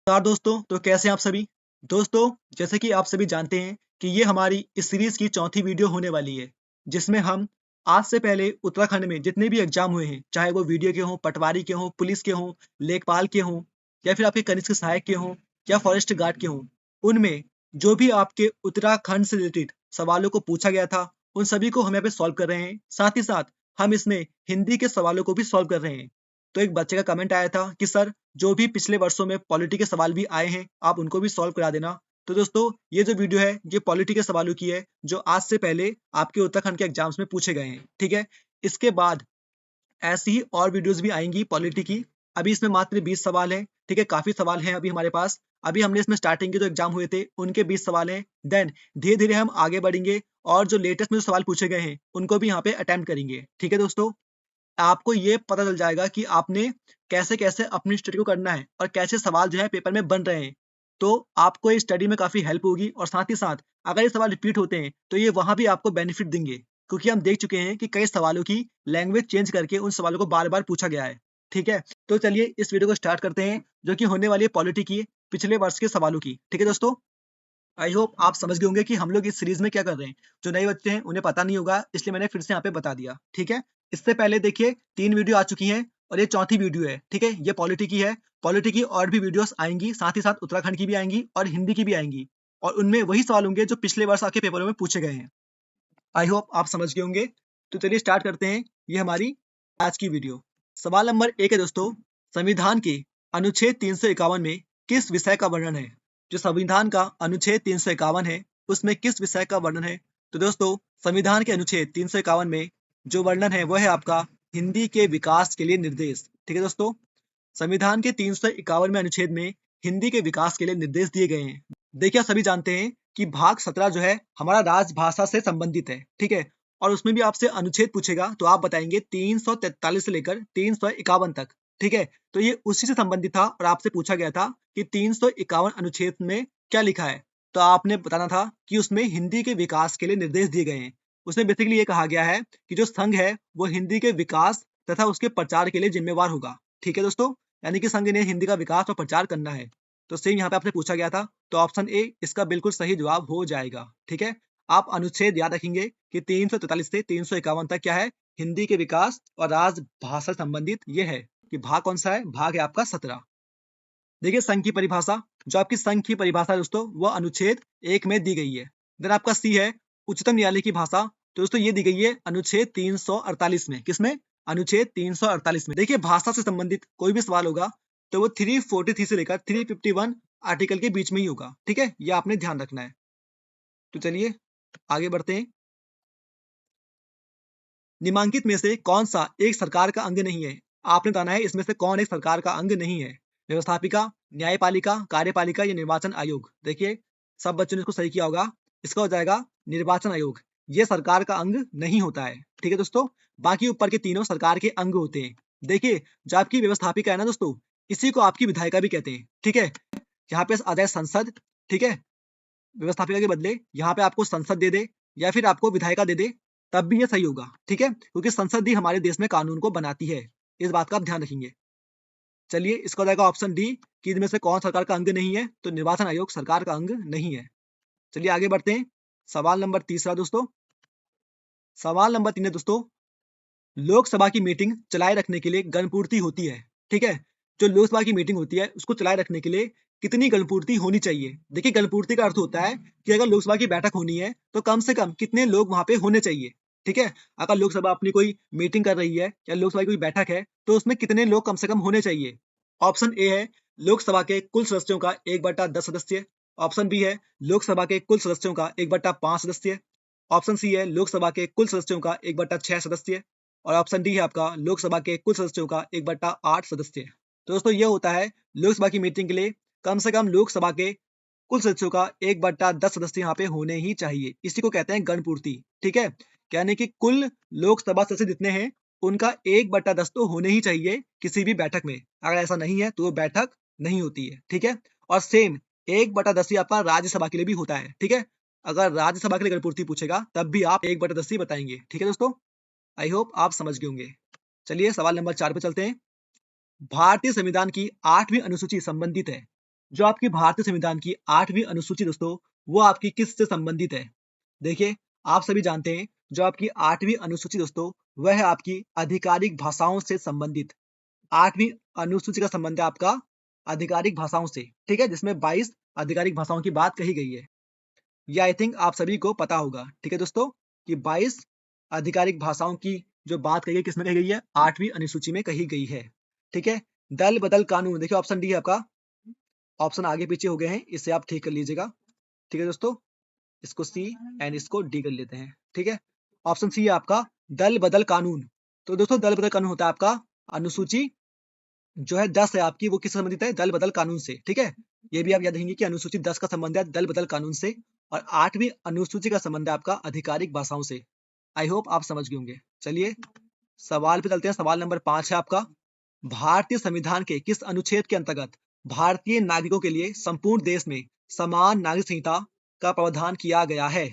नमस्कार दोस्तों, तो कैसे हैं आप सभी? दोस्तों, जैसे कि आप सभी जानते हैं कि ये हमारी इस सीरीज़ की चौथी वीडियो होने वाली है, जिसमें हम आज से पहले उत्तराखंड में जितने भी एग्ज़ाम हुए हैं, चाहे वो वीडियो के हों, पटवारी के हों, पुलिस के हों, लेखपाल के हों या फिर आपके कनिष्ठ सहायक के हों या फॉरेस्ट गार्ड के हों, उनमें जो भी आपके उत्तराखंड से रिलेटेड सवालों को पूछा गया था, उन सभी को हम यहाँ पे सॉल्व कर रहे हैं। साथ ही साथ हम इसमें हिंदी के सवालों को भी सॉल्व कर रहे हैं। तो एक बच्चे का कमेंट आया था कि सर जो भी पिछले वर्षों में पॉलिटी के सवाल भी आए हैं, आप उनको भी सॉल्व करा देना। तो दोस्तों, ये जो वीडियो है, ये पॉलिटी के सवालों की है, जो आज से पहले आपके उत्तराखंड के एग्जाम्स में पूछे गए हैं, ठीक है? इसके बाद ऐसी ही और वीडियोज़ भी आएँगी पॉलिटी की। अभी इसमें मात्र 20 सवाल हैं, ठीक है? काफ़ी सवाल हैं अभी हमारे पास। अभी हमने इसमें स्टार्टिंग के जो एग्जाम हुए थे, उनके 20 सवाल हैं। देन धीरे-धीरे हम आगे बढ़ेंगे और जो लेटेस्ट में जो सवाल पूछे गए हैं, उनको भी यहाँ पे अटेम्प्ट करेंगे, ठीक है दोस्तों? आपको ये पता चल जाएगा कि आपने कैसे-कैसे अपनी स्टडी को करना है और कैसे सवाल जो है पेपर में बन रहे हैं। तो आपको ये स्टडी में काफ़ी हेल्प होगी और साथ ही साथ अगर ये सवाल रिपीट होते हैं, तो ये वहाँ भी आपको बेनिफिट देंगे। क्योंकि हम देख चुके हैं कि कई सवालों की लैंग्वेज चेंज करके उन सवालों को बार-बार पूछा गया है। ठीक है? तो चलिए इस वीडियो को स्टार्ट करते हैं, जो कि होने वाली है पॉलिटी की, पिछले वर्ष के सवालों की। ठीक है दोस्तों? आई होप आप समझ गए होंगे कि हम लोग इस सीरीज में क्या कर रहे हैं। जो नए बच्चे हैं उन्हें पता नहीं होगा, इसलिए मैंने फिर से यहाँ पे बता दिया, ठीक है? इससे पहले देखिए 3 वीडियो आ चुकी हैं और ये चौथी वीडियो है, ठीक है? ये पॉलिटी की है। पॉलिटी की और भी वीडियोस आएँगी, साथ ही साथ उत्तराखंड की भी आएँगी और हिंदी की भी आएँगी और उनमें वही सवाल होंगे जो पिछले वर्ष आपके पेपरों में पूछे गए हैं। आई होप आप समझ गए होंगे। तो चलिए स्टार्ट करते हैं, ये हमारी आज की वीडियो। सवाल नंबर 1 है दोस्तों, संविधान के अनुच्छेद 351 में किस विषय का वर्णन है? जो संविधान का अनुच्छेद 351 है, उसमें किस विषय का वर्णन है? तो दोस्तों, संविधान के अनुच्छेद 351 में जो वर्णन है, वो है आपका हिंदी के विकास के लिए निर्देश। ठीक है दोस्तों? संविधान के 351वें अनुच्छेद में हिंदी के विकास के लिए निर्देश दिए गए हैं। देखिए आप सभी जानते हैं कि भाग 17 जो है हमारा राजभाषा से संबंधित है, ठीक है? और उसमें भी आपसे अनुच्छेद पूछेगा तो आप बताएंगे 343 से लेकर 351 तक, ठीक है? तो ये उसी से संबंधित था और आपसे पूछा गया था कि 351 अनुच्छेद में क्या लिखा है? तो आपने बताना था कि उसमें हिंदी के विकास के लिए निर्देश दिए गए हैं। उसमें बेसिकली ये कहा गया है कि जो संघ है वो हिंदी के विकास तथा उसके प्रचार के लिए जिम्मेवार होगा। ठीक है दोस्तों? यानी कि संघ ने हिंदी का विकास और प्रचार करना है। तो सेम यहाँ पे आपसे पूछा गया था, तो ऑप्शन ए इसका बिल्कुल सही जवाब हो जाएगा। ठीक है? आप अनुच्छेद याद रखेंगे कि 343 से 351 तक क्या है? हिंदी के विकास और राजभाषा संबंधित ये है कि भाग कौन सा है? भाग है आपका 17। देखिए संघ की परिभाषा, जो आपकी संघ की परिभाषा है दोस्तों, वो अनुच्छेद 1 में दी गई है। देन आपका सी है उच्चतम न्यायालय की भाषा, तो दोस्तों ये दी गई है अनुच्छेद 348 में। किसमें? अनुच्छेद 348 में। देखिए भाषा से संबंधित कोई भी सवाल होगा, तो वो 343 से लेकर 351 आर्टिकल के बीच में ही होगा। ठीक है? ये आपने ध्यान रखना है। तो चलिए आगे बढ़ते हैं। निम्नलिखित में से कौन सा एक सरकार का अंग नहीं है? आपने बताना है इसमें से कौन एक सरकार का अंग नहीं है? व्यवस्थापिका, न्यायपालिका, कार्यपालिका या निर्वाचन आयोग? देखिए सब बच्चों ने इसको सही किया होगा। इसका हो जाएगा निर्वाचन आयोग। ये सरकार का अंग नहीं होता है। ठीक है दोस्तों? बाकी ऊपर के तीनों सरकार के अंग होते हैं। देखिए जो आपकी व्यवस्थापिका है ना दोस्तों, इसी को आपकी विधायिका भी कहते हैं। ठीक है? यहाँ पे आ जाए संसद, ठीक है? व्यवस्थापिका के बदले यहाँ पे आपको संसद दे दे या फिर आपको विधायिका दे दे, तब भी ये सही होगा। ठीक है? क्योंकि संसद ही हमारे देश में कानून को बनाती है। इस बात का आप ध्यान रखेंगे। चलिए इसका हो जाएगा ऑप्शन डी कि इनमें से कौन सरकार का अंग नहीं है? तो निर्वाचन आयोग सरकार का अंग नहीं है। चलिए आगे बढ़ते हैं। सवाल नंबर तीसरा दोस्तों। सवाल नंबर 3 है दोस्तों, लोकसभा की मीटिंग चलाए रखने के लिए गणपूर्ति होती है। ठीक है? जो लोकसभा की मीटिंग होती है उसको चलाए रखने के लिए कितनी गणपूर्ति होनी चाहिए? देखिए गणपूर्ति का अर्थ होता है कि अगर लोकसभा की बैठक होनी है तो कम से कम कितने लोग वहां पे होने चाहिए। ठीक है? अगर लोकसभा अपनी कोई मीटिंग कर रही है या लोकसभा की कोई बैठक है तो उसमें कितने लोग कम से कम होने चाहिए? ऑप्शन ए है लोकसभा के कुल सदस्यों का 1/10 सदस्य। ऑप्शन बी है लोकसभा के कुल सदस्यों का 1/5 सदस्य। ऑप्शन सी है लोकसभा के कुल सदस्यों का 1/6 सदस्य और ऑप्शन डी है आपका लोकसभा के कुल सदस्यों का 1/8 सदस्य। तो दोस्तों ये होता है लोकसभा की मीटिंग के लिए कम से कम लोकसभा के कुल सदस्यों का 1/10 सदस्य यहाँ पे होने ही चाहिए। इसी को कहते हैं गणपूर्ति। ठीक है? यानी कि कुल लोकसभा सदस्य जितने हैं उनका 1/10 तो होने ही चाहिए किसी भी बैठक में। अगर ऐसा नहीं है तो वो बैठक नहीं होती है। ठीक है? और सेम 1/10 ही आपका राज्यसभा के लिए भी होता है। ठीक है? अगर राज्यसभा के लिए गणपूर्ति पूछेगा तब भी आप 1/10 ही बताएंगे। ठीक है दोस्तों? आई होप आप समझ गए होंगे। चलिए सवाल नंबर 4 पे चलते हैं। भारतीय संविधान की 8वीं अनुसूची संबंधित है जो आपकी भारतीय संविधान की 8वीं अनुसूची दोस्तों, वो आपकी किस से संबंधित है? देखिए, आप सभी जानते हैं जो आपकी 8वीं अनुसूची दोस्तों, वह है आपकी आधिकारिक भाषाओं से संबंधित। 8वीं अनुसूची का संबंध है आपका आधिकारिक भाषाओं से, ठीक है? जिसमें 22 आधिकारिक भाषाओं की बात कही गई है। ये आई थिंक आप सभी को पता होगा, ठीक है दोस्तों? कि 22 आधिकारिक भाषाओं की जो बात कही गई, किसमें कही गई है? 8वीं अनुसूची में कही गई है, ठीक है? दल बदल कानून, देखिए ऑप्शन डी है आपका। ऑप्शन आगे पीछे हो गए हैं, इसे आप ठीक कर लीजिएगा, ठीक है दोस्तों? इसको सी एंड इसको डी कर लेते हैं, ठीक है? ऑप्शन सी है आपका दल बदल कानून। तो दोस्तों दल बदल कानून होता है आपका अनुसूची जो है 10 है आपकी, वो किससे संबंधित है? दल बदल कानून से, ठीक है? ये भी आप याद रखेंगे कि अनुसूची 10 का संबंध है दल बदल कानून से, और 8वीं अनुसूची का संबंध है आपका आधिकारिक भाषाओं से। आई होप आप समझ गए होंगे। चलिए सवाल पे चलते हैं। सवाल नंबर 5 है आपका, भारतीय संविधान के किस अनुच्छेद के अंतर्गत भारतीय नागरिकों के लिए संपूर्ण देश में समान नागरिक संहिता का प्रावधान किया गया है?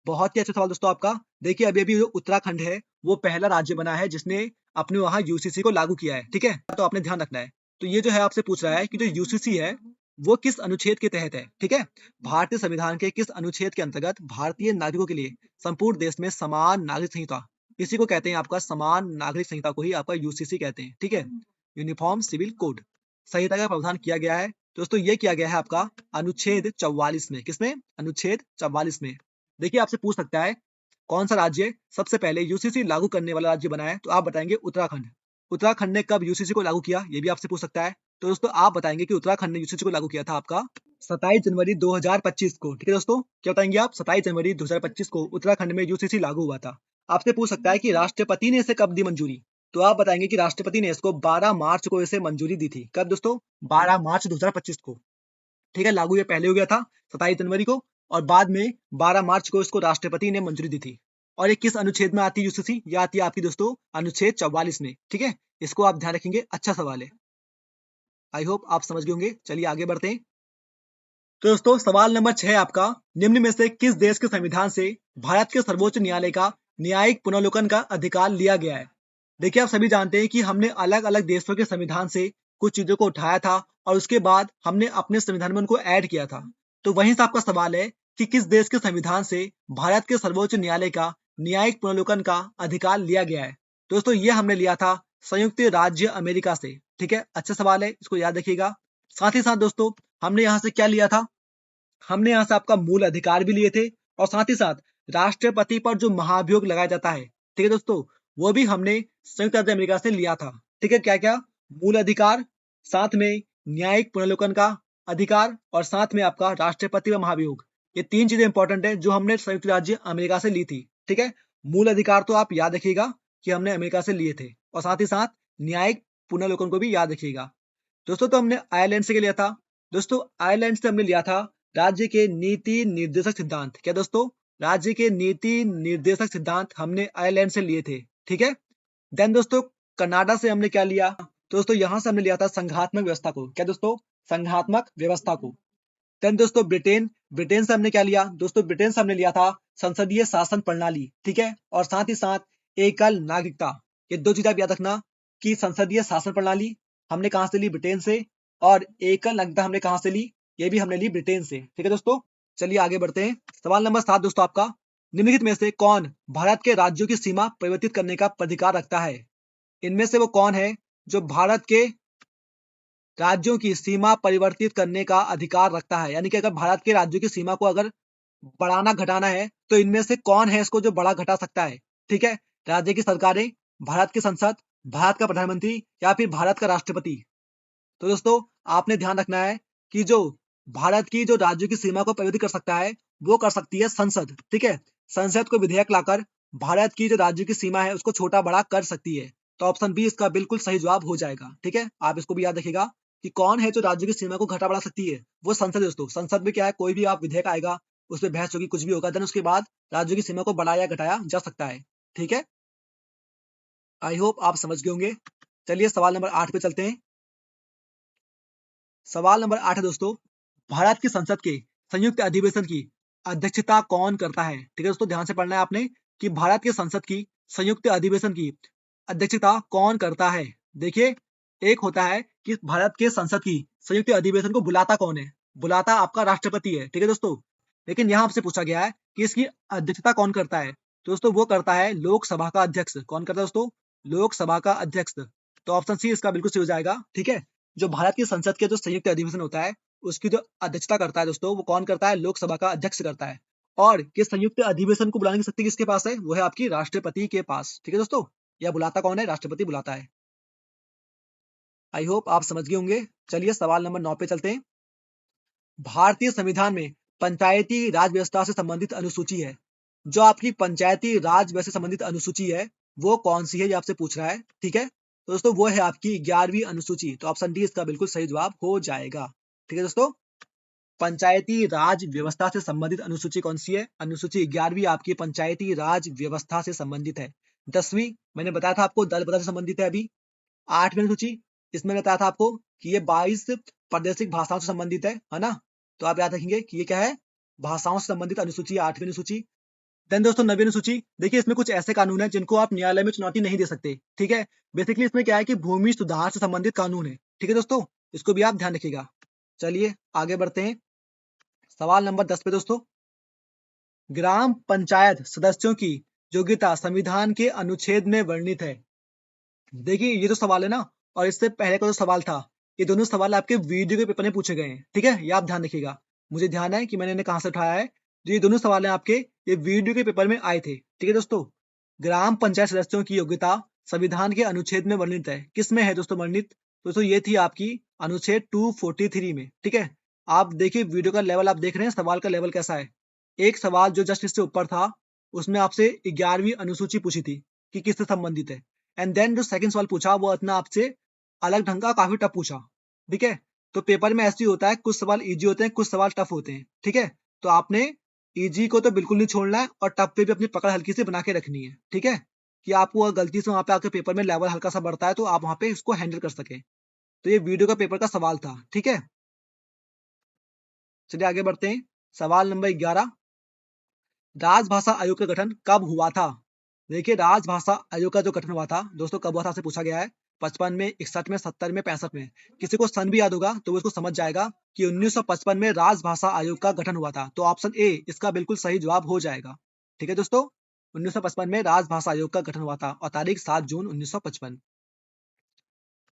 बहुत ही अच्छा सवाल दोस्तों आपका। देखिए अभी अभी जो उत्तराखंड है वो पहला राज्य बना है जिसने अपने वहां यूसीसी को लागू किया है, ठीक है? तो आपने ध्यान रखना है। तो ये जो है आपसे पूछ रहा है कि जो यूसीसी है वो किस अनुच्छेद के तहत है, ठीक है? भारतीय संविधान के किस अनुच्छेद के अंतर्गत भारतीय नागरिकों के लिए संपूर्ण देश में समान नागरिक संहिता, इसी को कहते हैं आपका समान नागरिक संहिता को ही आपका यूसीसी कहते हैं, ठीक है? यूनिफॉर्म सिविल कोड संहिता का प्रावधान किया गया है दोस्तों। ये किया गया है आपका अनुच्छेद 44 में। किसमें? अनुच्छेद 44 में। देखिए आपसे पूछ सकता है कौन सा राज्य सबसे पहले यूसीसी लागू करने वाला राज्य बना है, तो आप बताएंगे उत्तराखंड। उत्तराखंड ने कब यूसीसी को लागू किया, ये भी आपसे पूछ सकता है। तो दोस्तों आप बताएंगे कि उत्तराखंड ने यूसीसी को लागू किया था आपका 27 जनवरी 2025 को, ठीक है दोस्तों? क्या बताएंगे आप? 27 जनवरी 2025 को उत्तराखंड में यूसीसी लागू हुआ था। आपसे पूछ सकता है कि राष्ट्रपति ने इसे कब दी मंजूरी, तो आप बताएंगे कि राष्ट्रपति ने इसको 12 मार्च को इसे मंजूरी दी थी। कब दोस्तों? 12 मार्च 2025 को, ठीक है? लागू ये पहले हो गया था 27 जनवरी को, और बाद में 12 मार्च को इसको राष्ट्रपति ने मंजूरी दी थी। और ये किस अनुच्छेद में आती है यूसीसी? ये आती है आपकी दोस्तों अनुच्छेद 44 में, ठीक है? इसको आप ध्यान रखेंगे, अच्छा सवाल है। आई होप आप समझ गए होंगे। चलिए आगे बढ़ते हैं। तो दोस्तों सवाल नंबर 6 आपका, निम्न में से किस देश के संविधान से भारत के सर्वोच्च न्यायालय का न्यायिक पुनर्विलोकन का अधिकार लिया गया है? देखिए आप सभी जानते हैं कि हमने अलग अलग देशों के संविधान से कुछ चीजों को उठाया था और उसके बाद हमने अपने संविधान में उनको ऐड किया था। तो वहीं से आपका सवाल है कि किस देश के संविधान से भारत के सर्वोच्च न्यायालय का न्यायिक पुनर्विलोकन का अधिकार लिया गया है? दोस्तों ये हमने लिया था संयुक्त राज्य अमेरिका से, ठीक है? अच्छा सवाल है, इसको याद रखिएगा। साथ ही साथ दोस्तों हमने यहाँ से क्या लिया था? हमने यहाँ से आपका मूल अधिकार भी लिए थे, और साथ ही साथ राष्ट्रपति पर जो महाभियोग लगाया जाता है, ठीक है दोस्तों, वो भी हमने संयुक्त राज्य अमेरिका से लिया था, ठीक है? क्या क्या? मूल अधिकार, साथ में न्यायिक पुनर्विलोकन का अधिकार, और साथ में आपका राष्ट्रपति पर महाभियोग। ये 3 चीजें इंपॉर्टेंट है जो हमने संयुक्त राज्य अमेरिका से ली थी, ठीक है? मूल अधिकार तो आप याद रखिएगा कि हमने अमेरिका से लिए थे, और साथ ही साथ न्यायिक पुनर्विलोकन को भी याद रखिएगा। दोस्तों तो हमने आयरलैंड से क्या लिया था? दोस्तों आयरलैंड से हमने लिया था राज्य के नीति निर्देशक सिद्धांत। क्या दोस्तों? राज्य के नीति निर्देशक सिद्धांत हमने आयरलैंड से लिए थे, ठीक है? देन दोस्तों कनाडा से हमने क्या लिया? तो दोस्तों यहां से हमने लिया था संघात्मक व्यवस्था को। क्या दोस्तों? संघात्मक व्यवस्था को। देन दोस्तों ब्रिटेन, ब्रिटेन से हमने क्या लिया? दोस्तों ब्रिटेन से हमने लिया था संसदीय शासन प्रणाली, ठीक है? और साथ ही साथ एकल नागरिकता। ये 2 चीज आप याद रखना कि संसदीय शासन प्रणाली हमने कहां से ली? ब्रिटेन से। और एकल नागरिकता हमने कहां से ली? ये भी हमने ली ब्रिटेन से, ठीक है दोस्तों? चलिए आगे बढ़ते हैं। सवाल नंबर 7 दोस्तों आपका, निम्नलिखित में से कौन भारत के राज्यों की सीमा परिवर्तित करने का अधिकार रखता है? इनमें से वो कौन है जो भारत के राज्यों की सीमा परिवर्तित करने का अधिकार रखता है? यानी कि अगर भारत के राज्यों की सीमा को अगर बढ़ाना घटाना है तो इनमें से कौन है इसको जो बढ़ा घटा सकता है? ठीक है? राज्य की सरकारें, भारत की संसद, भारत का प्रधानमंत्री, या फिर भारत का राष्ट्रपति। तो दोस्तों आपने ध्यान रखना है कि जो भारत की जो राज्यों की सीमा को परिवर्तित कर सकता है वो कर सकती है संसद, ठीक है? संसद को विधेयक लाकर भारत की जो राज्यों की सीमा है उसको छोटा बड़ा कर सकती है। तो ऑप्शन बी इसका बिल्कुल सही जवाब हो जाएगा, ठीक है? आप इसको भी याद रखिएगा कि कौन है जो राज्यों की सीमा को घटा बढ़ा सकती है? वो संसद है दोस्तों। संसद में क्या है, कोई भी आप विधेयक आएगा उस पर बहस होगी, कुछ भी होगा, देन उसके बाद राज्यों की सीमा को बढ़ाया घटाया जा सकता है, ठीक है? आई होप आप समझ गए होंगे। चलिए सवाल नंबर 8 पे चलते हैं। सवाल नंबर 8 है दोस्तों, भारत की संसद के संयुक्त अधिवेशन की अध्यक्षता कौन करता है? ठीक है दोस्तों, ध्यान से पढ़ना है आपने कि भारत के संसद की संयुक्त अधिवेशन की अध्यक्षता कौन करता है? देखिए एक होता है कि भारत के संसद की संयुक्त अधिवेशन को बुलाता कौन है। बुलाता आपका राष्ट्रपति है, ठीक है दोस्तों। लेकिन यहाँ आपसे पूछा गया है कि इसकी अध्यक्षता कौन करता है। तो दोस्तों वो करता है लोकसभा का अध्यक्ष। कौन करता है दोस्तों? लोकसभा का अध्यक्ष। तो ऑप्शन सी इसका बिल्कुल सही हो जाएगा, ठीक है। जो भारत की संसद के जो संयुक्त अधिवेशन होता है उसकी जो अध्यक्षता करता है दोस्तों, वो कौन करता है? लोकसभा का अध्यक्ष करता है। और किस संयुक्त अधिवेशन को बुलाने की शक्ति किसके पास है? वो है आपकी राष्ट्रपति के पास, ठीक है दोस्तों। यह बुलाता कौन है? राष्ट्रपति बुलाता है। आई होप आप समझ गए होंगे। चलिए सवाल नंबर 9 पे चलते हैं। भारतीय संविधान में पंचायती राज व्यवस्था से संबंधित अनुसूची है। जो आपकी पंचायती राज व्यवस्था से संबंधित अनुसूची है वो कौन सी है, ये आपसे पूछ रहा है, ठीक है। तो दोस्तों वो है आपकी 11वीं अनुसूची। तो ऑप्शन डी इसका बिल्कुल सही जवाब हो जाएगा, ठीक है दोस्तों। पंचायती राज व्यवस्था से संबंधित अनुसूची कौन सी है? अनुसूची 11वीं आपकी पंचायती राज व्यवस्था से संबंधित है। 10वीं मैंने बताया था आपको दल बदल से संबंधित है। अभी 8वीं अनुसूची इसमें बताया था आपको कि ये 22 प्रादेशिक भाषाओं से संबंधित है ना। तो आप याद रखेंगे कि ये क्या है? भाषाओं से संबंधित अनुसूची, 8वीं अनुसूची। देन दोस्तों 9वीं अनुसूची, देखिए इसमें कुछ ऐसे कानून है जिनको आप न्यायालय में चुनौती नहीं दे सकते, ठीक है। बेसिकली इसमें क्या है कि भूमि सुधार से संबंधित कानून है, ठीक है दोस्तों। इसको भी आप ध्यान रखिएगा। चलिए आगे बढ़ते हैं सवाल नंबर 10 पे दोस्तों। ग्राम पंचायत सदस्यों की योग्यता संविधान के अनुच्छेद में वर्णित है। देखिए ये जो सवाल है ना, और इससे पहले का जो सवाल था, ये दोनों सवाल आपके वीडियो के पेपर में पूछे गए हैं, ठीक है। ये आप ध्यान रखिएगा। मुझे ध्यान है कि मैंने इन्हें कहाँ से उठाया है। जो ये दोनों सवाल हैं आपके, ये वीडियो के पेपर में आए थे, ठीक है दोस्तों। ग्राम पंचायत सदस्यों की योग्यता संविधान के अनुच्छेद में वर्णित है। किस में है दोस्तों वर्णित? दोस्तों ये थी आपकी अनुच्छेद 243 में, ठीक है। आप देखिए वीडियो का लेवल आप देख रहे हैं, सवाल का लेवल कैसा है। एक सवाल जो जस्ट इससे ऊपर था उसमें आपसे 11वीं अनुसूची पूछी थी कि किससे संबंधित है। एंड देन जो सेकंड सवाल पूछा वो इतना आपसे अलग ढंग का काफी टफ पूछा, ठीक है। तो पेपर में ऐसे ही होता है, कुछ सवाल इजी होते हैं, कुछ सवाल टफ होते हैं, ठीक है। तो आपने इजी को तो बिल्कुल नहीं छोड़ना है और टफ पे भी अपनी पकड़ हल्की से बना के रखनी है, ठीक है। कि आपको अगर गलती से वहां पे आपके पेपर में लेवल हल्का सा बढ़ता है तो आप वहां पे इसको हैंडल कर सके। तो ये वीडियो का पेपर का सवाल था, ठीक है। चलिए आगे बढ़ते हैं सवाल नंबर 11। राजभाषा आयोग का गठन कब हुआ था? देखिए राजभाषा आयोग का जो गठन हुआ था दोस्तों कब हुआ था, आपसे पूछा गया है। 55 में, 61 में, 70 में, 65 में। किसी को सन भी याद होगा तो वो इसको समझ जाएगा कि 1955 में राजभाषा आयोग का गठन हुआ था। तो ऑप्शन ए इसका बिल्कुल सही जवाब हो जाएगा, ठीक है दोस्तों। 1955 में राजभाषा आयोग का गठन हुआ था और तारीख 7 जून 1955।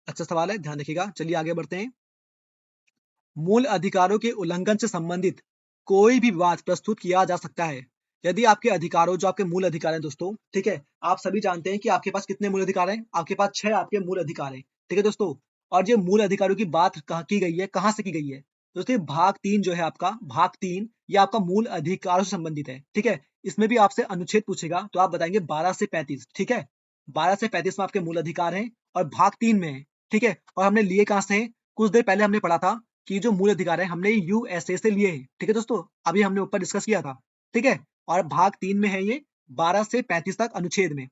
अच्छा सवाल है, ध्यान रखिएगा। चलिए आगे बढ़ते हैं। मूल अधिकारों के उल्लंघन से संबंधित कोई भी विवाद प्रस्तुत किया जा सकता है यदि आपके अधिकारों, जो आपके मूल अधिकार हैं दोस्तों, ठीक है। आप सभी जानते हैं कि आपके पास कितने मूल अधिकार हैं? आपके पास 6 आपके मूल अधिकार हैं, ठीक है दोस्तों। और ये मूल अधिकारों की बात कहाँ की गई है, कहाँ से की गई है दोस्तों? भाग 3 जो है आपका, भाग 3 ये आपका मूल अधिकारों से संबंधित है, ठीक है। इसमें भी आपसे अनुच्छेद पूछेगा तो आप बताएंगे 12 से 35, ठीक है। 12 से 35 में आपके मूल अधिकार हैं और भाग 3 में है, ठीक है। और हमने लिए कहाँ से? कुछ देर पहले हमने पढ़ा था कि जो मूल अधिकार है हमने यूएसए से लिए हैं, ठीक है दोस्तों। अभी हमने ऊपर डिस्कस किया था, ठीक है। और भाग 3 में है ये 12 से 35 तक अनुच्छेद में।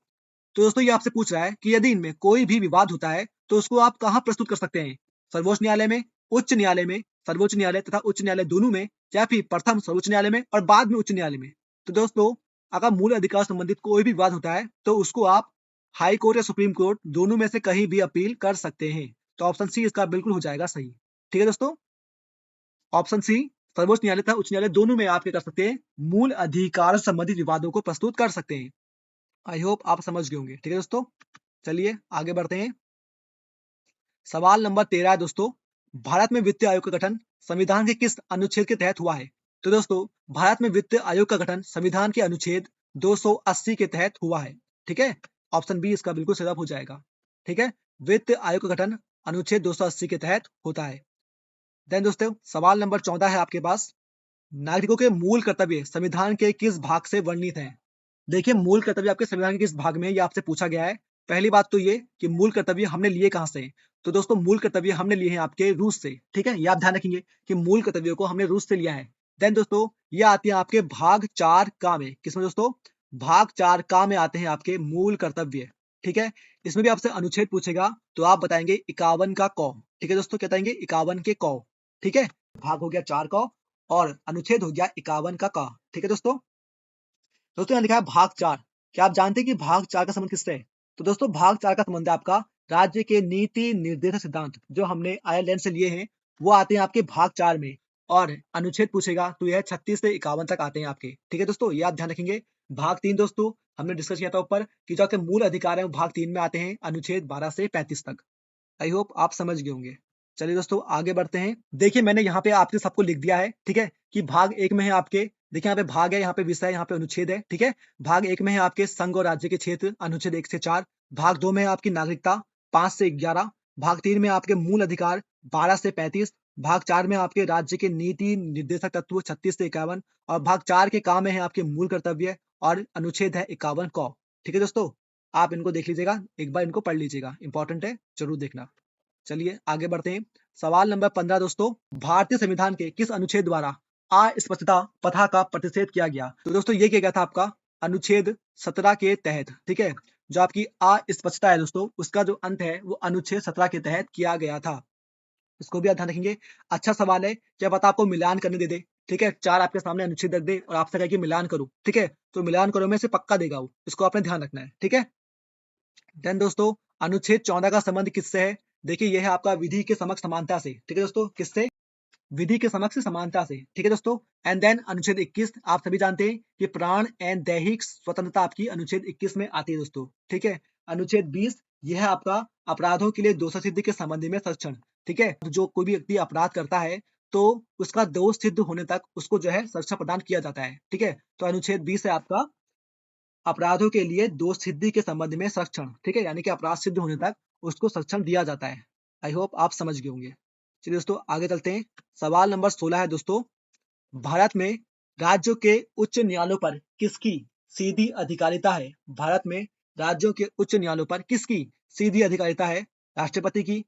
तो दोस्तों ये आपसे पूछ रहा है कि यदि इनमें कोई भी विवाद होता है तो उसको आप कहाँ प्रस्तुत कर सकते हैं? सर्वोच्च न्यायालय में, उच्च न्यायालय में, सर्वोच्च न्यायालय तथा उच्च न्यायालय दोनों में, या फिर प्रथम सर्वोच्च न्यायालय में और बाद में उच्च न्यायालय में। तो दोस्तों अगर मूल अधिकार संबंधित कोई भी विवाद होता है तो उसको आप हाई कोर्ट या सुप्रीम कोर्ट दोनों में से कहीं भी अपील कर सकते हैं। तो ऑप्शन सी इसका बिल्कुल हो जाएगा सही, ठीक है दोस्तों। ऑप्शन सी सर्वोच्च न्यायालय तथा उच्च न्यायालय दोनों में आप क्या कर सकते हैं? मूल अधिकार से संबंधित विवादों को प्रस्तुत कर सकते हैं। आई होप आप समझ गए होंगे, ठीक है दोस्तों। चलिए आगे बढ़ते हैं। सवाल नंबर 13 है दोस्तों। भारत में वित्त आयोग का गठन संविधान के किस अनुच्छेद के तहत हुआ है? तो दोस्तों भारत में वित्त आयोग का गठन संविधान के अनुच्छेद 280 के तहत हुआ है, ठीक है। ऑप्शन बी इसका बिल्कुल सही हो जाएगा, ठीक है। वित्त आयोग का गठन अनुच्छेद 280 के तहत होता है। देन दोस्तों सवाल नंबर 14 है आपके पास। नागरिकों के मूल कर्तव्य संविधान के किस भाग से वर्णित हैं? देखिए मूल कर्तव्य आपके संविधान के किस भाग में है ये आपसे पूछा गया है। पहली बात तो ये कि मूल कर्तव्य हमने लिए कहां से? तो दोस्तों मूल कर्तव्य हमने लिए हैं आपके रूस से, ठीक है। ये आप ध्यान रखेंगे कि मूल कर्तव्यों को हमने रूस से लिया है। देन दोस्तों ये आती है आपके भाग 4 का में। किसमें दोस्तों? भाग 4 का में आते हैं आपके मूल कर्तव्य, ठीक है। इसमें भी आपसे अनुच्छेद पूछेगा तो आप बताएंगे 51 का कौ, ठीक है दोस्तों। क्या बताएंगे? 51 के कौ, ठीक है। भाग हो गया 4 का और अनुच्छेद हो गया 51 का, ठीक है दोस्तों। दोस्तों यहाँ लिखा है भाग 4। क्या आप जानते हैं कि भाग 4 का संबंध किससे है? तो दोस्तों भाग 4 का संबंध है आपका राज्य के नीति निर्देशक सिद्धांत जो हमने आयरलैंड से लिए हैं वो आते हैं आपके भाग 4 में, और अनुच्छेद पूछेगा तो यह 36 से 51 तक आते हैं आपके। ठीक है दोस्तों, ये आप ध्यान रखेंगे। भाग 3 दोस्तों हमने डिस्कस किया था ऊपर कि जो आपके मूल अधिकार है वो भाग 3 में आते हैं, अनुच्छेद 12 से 35 तक। आई होप आप समझ गए होंगे। चलिए दोस्तों आगे बढ़ते हैं। देखिए मैंने यहाँ पे आपके सबको लिख दिया है, ठीक है, कि भाग 1 में है आपके, देखिए यहाँ पे भाग है, यहाँ पे विषय, यहाँ पे अनुच्छेद है। ठीक है, भाग 1 में है आपके संघ और राज्य के क्षेत्र, अनुच्छेद 1 से 4। भाग 2 में है आपकी नागरिकता 5 से 11। भाग 3 में आपके मूल अधिकार 12 से 35। भाग 4 में आपके राज्य के नीति निर्देशक तत्व 36 से 51, और भाग 4 के काम में है आपके मूल कर्तव्य, और अनुच्छेद है 51 क। ठीक है दोस्तों, आप इनको देख लीजिएगा, एक बार इनको पढ़ लीजिएगा, इंपॉर्टेंट है, जरूर देखना। चलिए आगे बढ़ते हैं। सवाल नंबर 15 दोस्तों, भारतीय संविधान के किस अनुच्छेद द्वारा अस्पष्टता प्रथा का प्रतिषेध किया गया? तो दोस्तों ये किया गया था आपका अनुच्छेद 17 के तहत। ठीक है, जो आपकी अस्पष्टता है दोस्तों उसका जो अंत है वो अनुच्छेद 17 के तहत किया गया था। इसको भी आप ध्यान रखेंगे। अच्छा सवाल है, क्या पता आपको मिलान करने दे दे। ठीक है, 4 आपके सामने अनुच्छेद रख दे और आपसे कहे कि मिलान करो। ठीक है, तो मिलान करो में से पक्का देगा वो, इसको आपने ध्यान रखना है। ठीक है, देन दोस्तों अनुच्छेद 14 का संबंध किससे है? देखिए यह है आपका विधि के समक्ष समानता से। ठीक है दोस्तों, किससे? विधि के समक्ष समानता से। ठीक है दोस्तों, एंड देन अनुच्छेद 21 आप सभी जानते हैं कि प्राण एंड दैहिक स्वतंत्रता आपकी अनुच्छेद 21 में आती है दोस्तों। ठीक है, अनुच्छेद 20 यह है आपका अपराधों के लिए दोष सिद्धि के संबंध में संरक्षण। ठीक है, जो कोई भी व्यक्ति अपराध करता है तो उसका दोष सिद्ध होने तक उसको जो है संरक्षण प्रदान किया जाता है। ठीक है, तो अनुच्छेद 20 है आपका अपराधों के लिए दोष सिद्धि के संबंध में संरक्षण। ठीक है, यानी कि अपराध सिद्ध होने तक उसको संरक्षण दिया जाता है। आई होप आप समझ गए होंगे। चलिए दोस्तों आगे चलते हैं। सवाल नंबर 16 है दोस्तों, भारत में राज्यों के उच्च न्यायालयों पर किसकी सीधी अधिकारिता है? भारत में राज्यों के उच्च न्यायालयों पर किसकी सीधी अधिकारिता है? राष्ट्रपति की,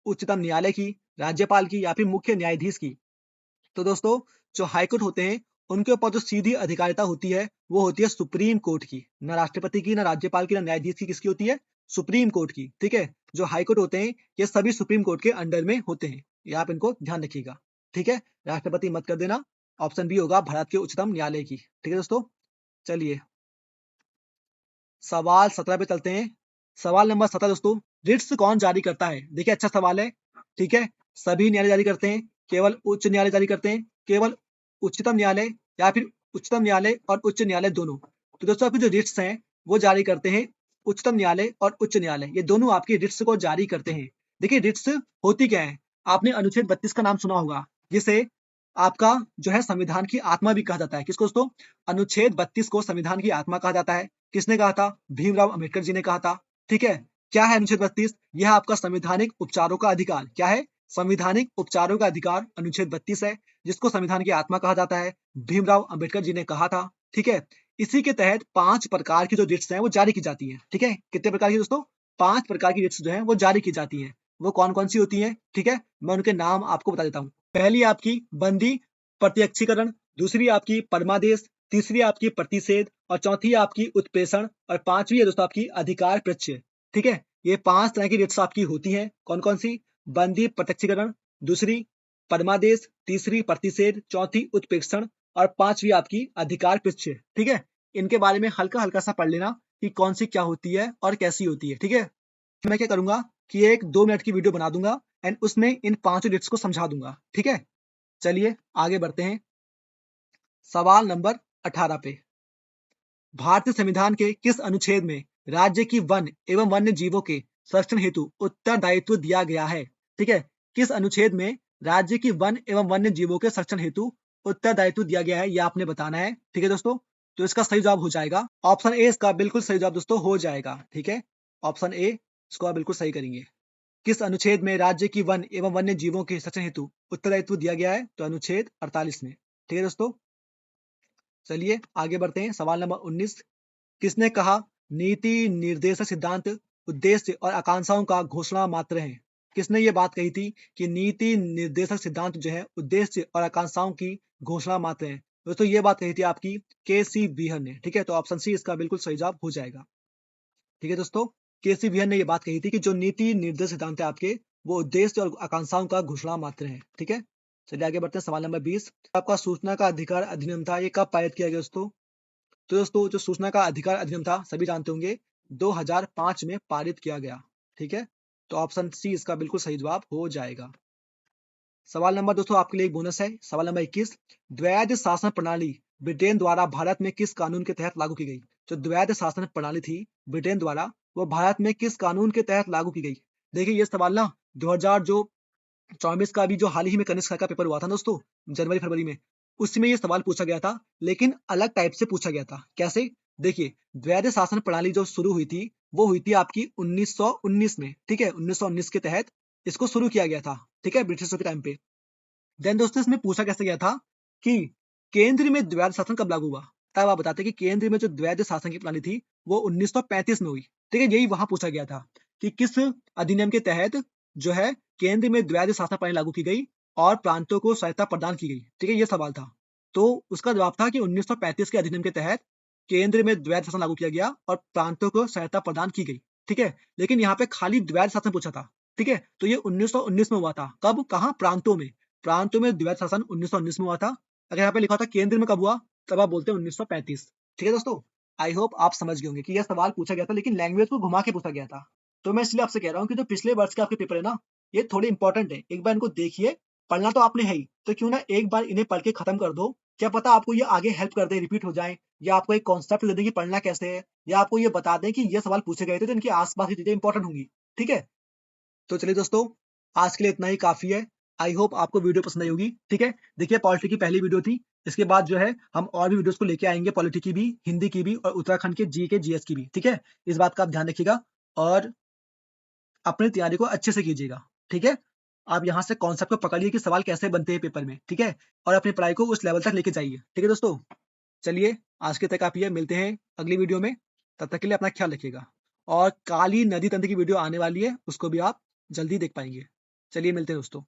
उच्चतम न्यायालय की, राज्यपाल की, या फिर मुख्य न्यायाधीश की? तो दोस्तों जो हाईकोर्ट होते हैं उनके ऊपर जो सीधी अधिकारिता होती है वो होती है सुप्रीम कोर्ट की। ना राष्ट्रपति की, ना राज्यपाल की, ना न्यायाधीश की, किसकी होती है? सुप्रीम कोर्ट की। ठीक है, जो हाईकोर्ट होते हैं ये सभी सुप्रीम कोर्ट के अंडर में होते हैं, ये आप इनको ध्यान रखिएगा। ठीक है, राष्ट्रपति मत कर देना, ऑप्शन बी होगा भारत के उच्चतम न्यायालय की। ठीक है दोस्तों, चलिए सवाल 17 पे चलते हैं। सवाल नंबर 17 दोस्तों, रिट्स कौन जारी करता है? देखिए अच्छा सवाल है। ठीक है, सभी न्यायालय जारी करते हैं, केवल उच्च न्यायालय जारी करते हैं, केवल उच्चतम न्यायालय, या फिर उच्चतम न्यायालय और उच्च न्यायालय दोनों? तो दोस्तों आपकी जो रिट्स हैं वो जारी करते हैं उच्चतम न्यायालय और उच्च न्यायालय, ये दोनों आपकी रिट्स को जारी करते हैं। देखिए रिट्स होती क्या है, आपने अनुच्छेद 32 का नाम सुना होगा, जिसे आपका जो है संविधान की आत्मा भी कहा जाता है। किसको दोस्तों? अनुच्छेद 32 को संविधान की आत्मा कहा जाता है। किसने कहा था? भीमराव अंबेडकर जी ने कहा था। ठीक है, क्या है अनुच्छेद 32? यह आपका संवैधानिक उपचारों का अधिकार। क्या है? संवैधानिक उपचारों का अधिकार अनुच्छेद 32 है, जिसको संविधान की आत्मा कहा जाता है, भीमराव अंबेडकर जी ने कहा था। ठीक है, इसी के तहत 5 प्रकार की जो रिट्स हैं वो जारी की जाती हैं। ठीक है, कितने प्रकार की दोस्तों? 5 प्रकार की रिट्स जो हैं वो जारी की जाती हैं। वो कौन कौन सी होती हैं? ठीक है, मैं उनके नाम आपको बता देता हूँ। पहली आपकी बंदी प्रत्यक्षीकरण, दूसरी आपकी परमादेश, तीसरी आपकी प्रतिषेध, और चौथी आपकी उत्प्रेषण, और पांचवी है दोस्तों आपकी अधिकार प्रत्यय। ठीक है, ये 5 तरह की रिट्स आपकी होती हैं। कौन कौन सी? बंदी प्रत्यक्षीकरण, दूसरी परमादेश, तीसरी प्रतिषेध, चौथी उत्प्रेषण, और पांचवी आपकी अधिकार प्रत्यय। ठीक है, इनके बारे में हल्का हल्का सा पढ़ लेना कि कौन सी क्या होती है और कैसी होती है। ठीक है, मैं क्या करूंगा कि एक 2 मिनट की वीडियो बना दूंगा एंड उसमें इन 5 रिट्स को समझा दूंगा। ठीक है, चलिए आगे बढ़ते हैं। सवाल नंबर 18 पे, भारतीय संविधान के किस अनुच्छेद में राज्य की वन एवं वन्य जीवों के संरक्षण हेतु उत्तरदायित्व दिया गया है? ठीक है, किस अनुच्छेद में राज्य की वन एवं वन्य जीवों के संरक्षण हेतु उत्तरदायित्व दिया गया है, यह आपने बताना है। ठीक है दोस्तों, तो इसका सही जवाब हो जाएगा ऑप्शन ए, इसका बिल्कुल सही जवाब दोस्तों हो जाएगा। ठीक है, ऑप्शन ए इसको आप बिल्कुल सही करेंगे। किस अनुच्छेद में राज्य की वन एवं वन्य जीवों के संरक्षण हेतु उत्तरदायित्व दिया गया है? तो अनुच्छेद 48 में। ठीक है दोस्तों, चलिए आगे बढ़ते हैं। सवाल नंबर 19, किसने कहा नीति निर्देशक सिद्धांत उद्देश्य और आकांक्षाओं का घोषणा मात्र है? किसने ये बात कही थी कि नीति निर्देशक सिद्धांत जो है उद्देश्य और आकांक्षाओं की घोषणा मात्र है? दोस्तों ये बात कही थी आपकी के.सी. व्हीयर ने। ठीक है, तो ऑप्शन सी इसका बिल्कुल सही जवाब हो जाएगा। ठीक है दोस्तों, के.सी. व्हीयर ने ये बात कही थी कि जो नीति निर्देशक सिद्धांत है आपके वो उद्देश्य और आकांक्षाओं का घोषणा मात्र है। ठीक है, चलिए आगे बढ़ते हैं। सवाल नंबर 20, आपका सूचना का अधिकार अधिनियम था, ये कब पारित किया गया दोस्तों? तो दोस्तों जो सूचना का अधिकार अधिनियम था सभी जानते होंगे 2005 में पारित किया गया। ठीक है, तो ऑप्शन सी इसका बिल्कुल सही जवाब हो जाएगा। सवाल नंबर दोस्तों आपके लिए एक बोनस है। सवाल नंबर 21, द्वैध शासन प्रणाली ब्रिटेन द्वारा भारत में किस कानून के तहत लागू की गई? जो द्वैध शासन प्रणाली थी ब्रिटेन द्वारा, वो भारत में किस कानून के तहत लागू की गई? देखिए ये सवाल ना 2000 जो 24 का भी जो हाल ही में कनिष्क का पेपर हुआ था दोस्तों, जनवरी फरवरी में, उसमें ये सवाल पूछा गया था, लेकिन अलग टाइप से पूछा गया था। कैसे? देखिए, द्वैध शासन प्रणाली जो शुरू हुई थी, वो हुई थी आपकी 1919 में, ठीक है? 1919 के तहत इसको शुरू किया गया था, ठीक है? ब्रिटिशर्स के टाइम पे। देन दोस्तों इसमें पूछा कैसे गया था कि केंद्र में द्वैध शासन कब लागू हुआ? तब आप बताते कि केंद्र में जो द्वैध शासन की प्रणाली थी वो 1935 में हुई, ठीक है? यही वहां पूछा गया था कि किस अधिनियम के तहत जो है केंद्र में द्वैध शासन प्रणाली लागू की गई और प्रांतों को सहायता प्रदान की गई, ठीक है? ये सवाल था। तो उसका जवाब था कि 1935 के अधिनियम के तहत केंद्र में द्वैध शासन लागू किया गया और प्रांतों को सहायता प्रदान की गई, ठीक है? लेकिन यहाँ पे खाली द्वैध शासन पूछा था, ठीक है? तो ये 1919 में हुआ था। कब? कहाँ? प्रांतों में। प्रांतों में द्वैध शासन 1919 में हुआ था। अगर यहाँ पे लिखा था केंद्र में कब हुआ, तब आप बोलते हैं 1935। ठीक है दोस्तों, आई होप आप समझ गए होंगे कि यह सवाल पूछा गया था, लेकिन लैंग्वेज को घुमा के पूछा गया था। तो मैं इसलिए आपसे कह रहा हूँ कि जो पिछले वर्ष के आपके पेपर है ना, ये थोड़े इंपॉर्टेंट है। एक बार इनको देखिए, पढ़ना तो आपने है ही, तो क्यों ना एक बार इन्हें पढ़ के खत्म कर दो। क्या पता आपको ये आगे हेल्प कर दे, रिपीट हो जाए, या आपको एक कॉन्सेप्ट दे दें कि पढ़ना कैसे है, या आपको ये बता दें कि ये सवाल पूछे गए थे तो इनके आसपास की चीजें इंपॉर्टेंट होंगी। ठीक है, तो चलिए दोस्तों, आज के लिए इतना ही काफी है। आई होप आपको वीडियो पसंद आई होगी। ठीक है, देखिए पॉलिटी की पहली वीडियो थी। इसके बाद जो है हम और भी वीडियोस को लेके आएंगे, पॉलिटी की भी, हिंदी की भी और उत्तराखंड के जी के जीएस की भी। ठीक है, इस बात का आप ध्यान रखिएगा और अपनी तैयारी को अच्छे से कीजिएगा। ठीक है, आप यहाँ से कॉन्सेप्ट को पकड़िए कि सवाल कैसे बनते हैं पेपर में। ठीक है, और अपनी पढ़ाई को उस लेवल तक लेके जाइए। ठीक है दोस्तों, चलिए आज के तक काफी है, मिलते हैं अगली वीडियो में। तब तक के लिए अपना ख्याल रखिएगा। और काली नदी तंत्र की वीडियो आने वाली है, उसको भी आप जल्दी देख पाएंगे। चलिए मिलते हैं दोस्तों।